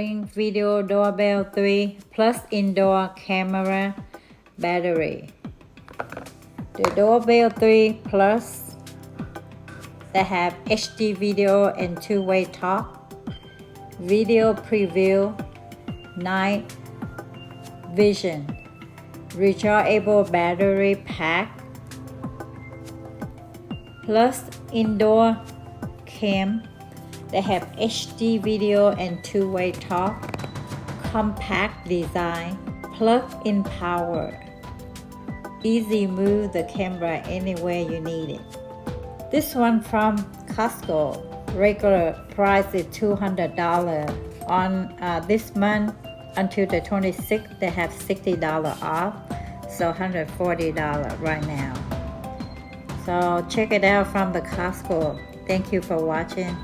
Ring Video Doorbell 3 plus indoor camera battery. The Doorbell 3 Plus that have HD video and two-way talk, video preview, night vision, rechargeable battery pack, plus indoor cam that have HD video and two-way talk, compact design, plug-in power, easy move the camera anywhere you need it. This one from Costco, regular price is $200. On this month until the 26th, they have $60 off, so $140 right now. So check it out from the Costco. Thank you for watching.